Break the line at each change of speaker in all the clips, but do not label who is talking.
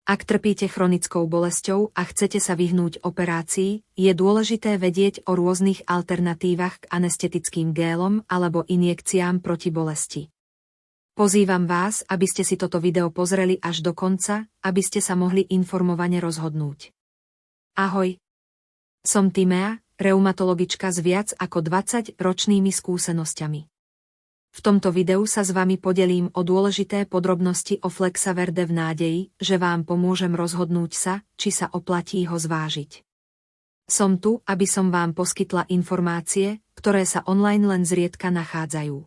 Ak trpíte chronickou bolesťou a chcete sa vyhnúť operácii, je dôležité vedieť o rôznych alternatívach k anestetickým gélom alebo injekciám proti bolesti. Pozývam vás, aby ste si toto video pozreli až do konca, aby ste sa mohli informovane rozhodnúť. Ahoj! Som Timea, reumatologička s viac ako 20-ročnými skúsenosťami. V tomto videu sa s vami podelím o dôležité podrobnosti o Flexaverde v nádeji, že vám pomôžem rozhodnúť sa, či sa oplatí ho zvážiť. Som tu, aby som vám poskytla informácie, ktoré sa online len zriedka nachádzajú.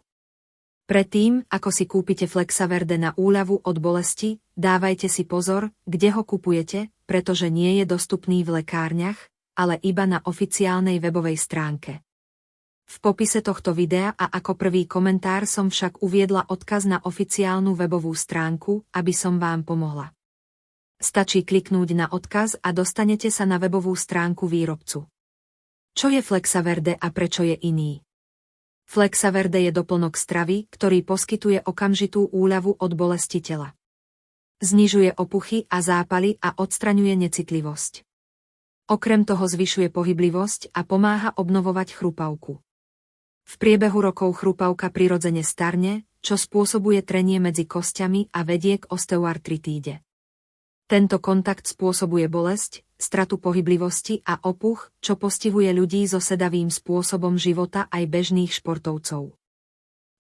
Predtým, ako si kúpite Flexaverde na úľavu od bolesti, dávajte si pozor, kde ho kupujete, pretože nie je dostupný v lekárniach, ale iba na oficiálnej webovej stránke. V popise tohto videa a ako prvý komentár som však uviedla odkaz na oficiálnu webovú stránku, aby som vám pomohla. Stačí kliknúť na odkaz a dostanete sa na webovú stránku výrobcu. Čo je Flexaverde a prečo je iný? Flexaverde je doplnok stravy, ktorý poskytuje okamžitú úľavu od bolesti tela. Znižuje opuchy a zápaly a odstraňuje necitlivosť. Okrem toho zvyšuje pohyblivosť a pomáha obnovovať chrupavku. V priebehu rokov chrupavka prirodzene starne, čo spôsobuje trenie medzi kostiami a vedie k osteoartritíde. Tento kontakt spôsobuje bolesť, stratu pohyblivosti a opuch, čo postihuje ľudí so sedavým spôsobom života aj bežných športovcov.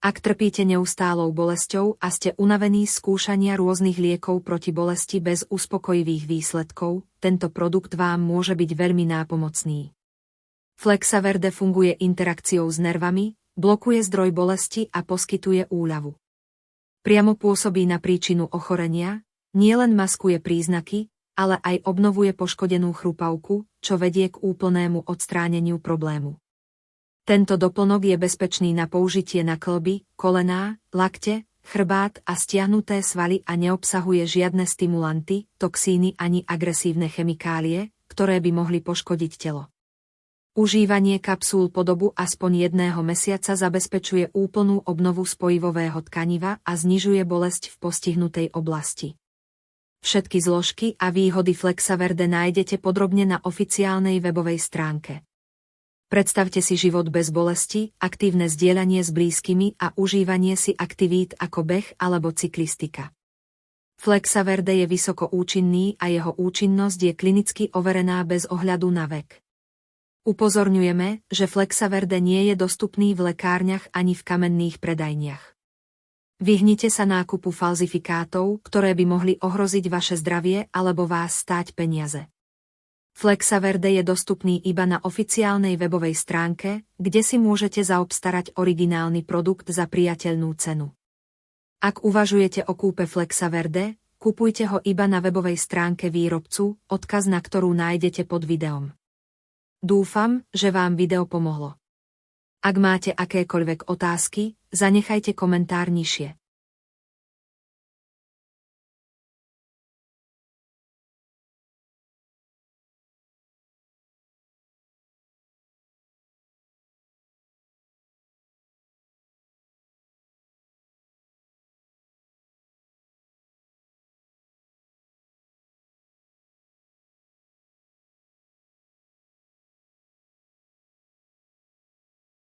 Ak trpíte neustálou bolesťou a ste unavení z skúšania rôznych liekov proti bolesti bez uspokojivých výsledkov, tento produkt vám môže byť veľmi nápomocný. Flexaverde funguje interakciou s nervami, blokuje zdroj bolesti a poskytuje úľavu. Priamo pôsobí na príčinu ochorenia, nielen maskuje príznaky, ale aj obnovuje poškodenú chrupavku, čo vedie k úplnému odstráneniu problému. Tento doplnok je bezpečný na použitie na kĺby, kolená, lakte, chrbát a stiahnuté svaly a neobsahuje žiadne stimulanty, toxíny ani agresívne chemikálie, ktoré by mohli poškodiť telo. Užívanie kapsúl po dobu aspoň 1 mesiaca zabezpečuje úplnú obnovu spojivového tkaniva a znižuje bolesť v postihnutej oblasti. Všetky zložky a výhody Flexaverde nájdete podrobne na oficiálnej webovej stránke. Predstavte si život bez bolesti, aktívne zdieľanie s blízkymi a užívanie si aktivít ako beh alebo cyklistika. Flexaverde je vysoko účinný a jeho účinnosť je klinicky overená bez ohľadu na vek. Upozorňujeme, že Flexaverde nie je dostupný v lekárniach ani v kamenných predajniach. Vyhnite sa nákupu falzifikátov, ktoré by mohli ohroziť vaše zdravie alebo vás stáť peniaze. Flexaverde je dostupný iba na oficiálnej webovej stránke, kde si môžete zaobstarať originálny produkt za priateľnú cenu. Ak uvažujete o kúpe Flexaverde, kupujte ho iba na webovej stránke výrobcu, odkaz na ktorú nájdete pod videom. Dúfam, že vám video pomohlo. Ak máte akékoľvek otázky, zanechajte komentár nižšie.